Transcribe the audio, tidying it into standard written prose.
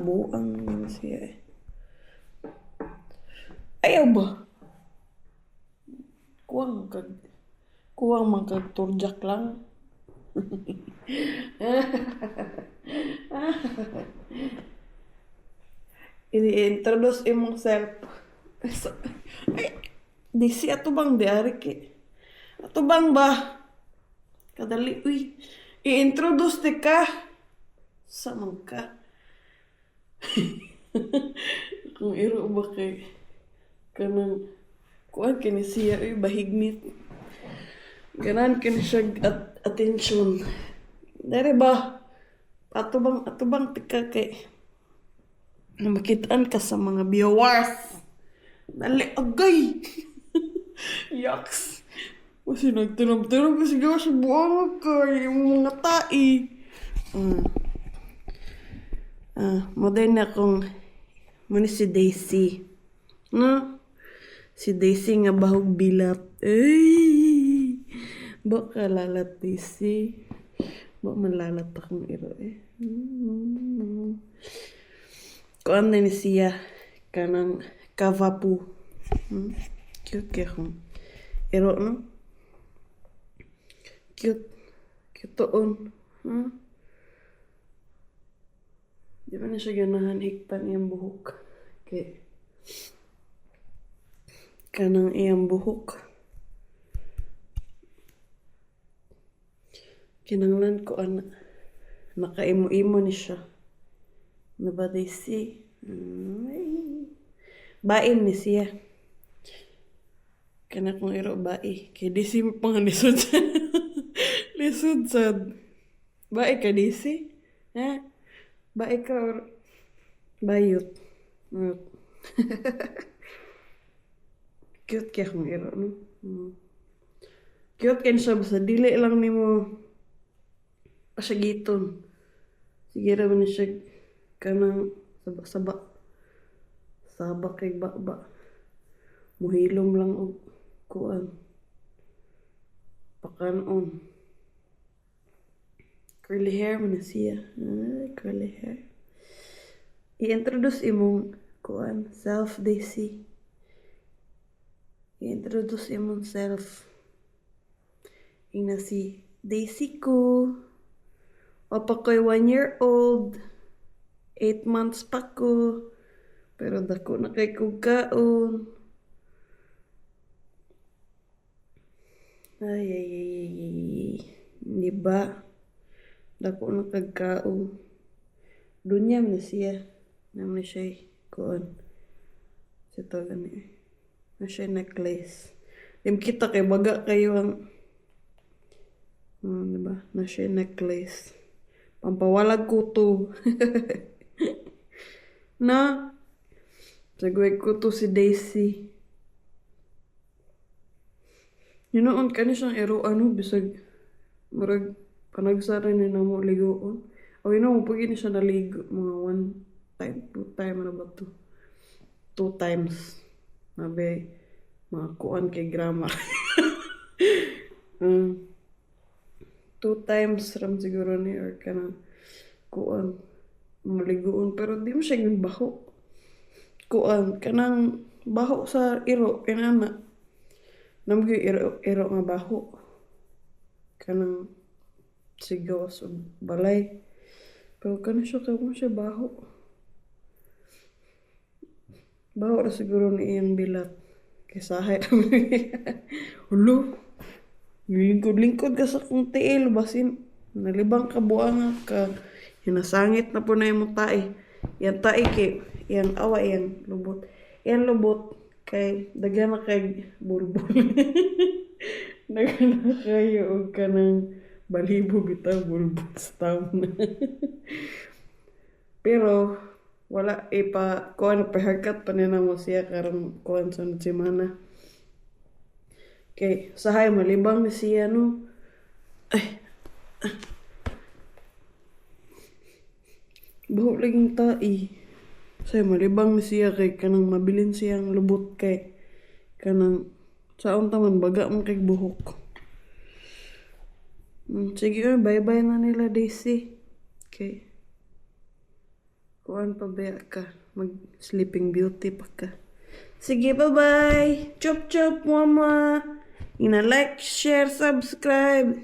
buang siya eh. Ayaw ba? Kuwang magkagturjak lang. Ini-introduce imong self. Ay, di si ato bang di ari ki. Ato bang ba? Kadali, uy. I-introduce di ka. Sa man ka. Kung iro ba kay kanang kuan kini siya uy bahignit. Ganan kini siya attention. Dari ba? Ato bang tika kay makitaan ka sa mga viewers. Dali agay. Yaks. Kasi nagtunong-tunong kasi gawa sa buwang kay yung mga tai. Modern na akong muna si Daisy. No? Si Daisy nga bahog bilat. Ay! Baka lalat Daisy. Baka malalat akong iro eh. Kuan na ni siya kanang kavapu. Cute kaya kong iro no? Cute. Cute toon. Di ba na siya ganahan hikpan iyang buhok? Okay. Kanang iyang buhok. Kinanglan ko nakaimo-imo ni siya. Nabaday si. Bain ni siya. Kana kong iro bai. Kaya di si pang lisod sad. Lisod sad. Bai ka di si? Ha? Bai ka or bayot? Cute kaya kong iro, no? Cute kaya siya. Basta dili lang ni mo pasyagiton. Sige raman ni siya kanang saba-saba. Saba kay ba. Muhilom lang og kuan. Pakanon. Curly hair man na siya. Curly hair. I-introduce imong kuan self Daisy. I-introduce imong self. Ina si Daisy ko. O pa ko'y 1 year old. 8 months pa ko. Pero dako na kay kong kaon. Ay. Di ba? Dako na kagkaon. Dunyam na siya. Naman siya kuan. Sito gani. Na siya necklace. Dim kita kay baga kayo ang diba? Na siya necklace. Pampawalag kuto. Na sagway kuto si Daisy. Yun ka ni siyang ero bisag marag panagsara ni na mo ligoon. O mo pag ini siya naligo mga 1 time, 2 time na ba to? 2 times. Nabe mga kuan kay grammar. 2 times ram siguro ni or kanang kuan maligoon pero di mo siya yung baho. Kuan kanang baho sa iro kanana. Namgi iro nga baho. Kanang sigaw sa balay. Pero kanang siya kamo siya baho. Baho na siguro ni iyang bilat. Kasahay naman. Hulo. Lingkod-lingkod ka sa kong tiil. Basin, nalibang ka buanga ka. Hinasangit na po na yung tae. Yan tae kay, yan awa, yan lubot. Yan lubot kay, dagyan na kay bulbul. Dagyan na kayo o ka ng balibo bitaw bulbul sa taon na. Pero, wala ipa, kuhan pa haircut pa nila mo siya karang kuhan sa semana. Kay, sahay malibang ni siya no. Ay. Baho laging tai. Sahay malibang ni siya kay kanang mabilin siyang lubot kay kanang saon taman baga mong kay buhok. Sige bye-bye na nila Daisy. Okay. Kuan pa ba ka? Mag Sleeping Beauty pa ka. Sige, bye-bye. Chop chop, mama. Ina like, share, subscribe.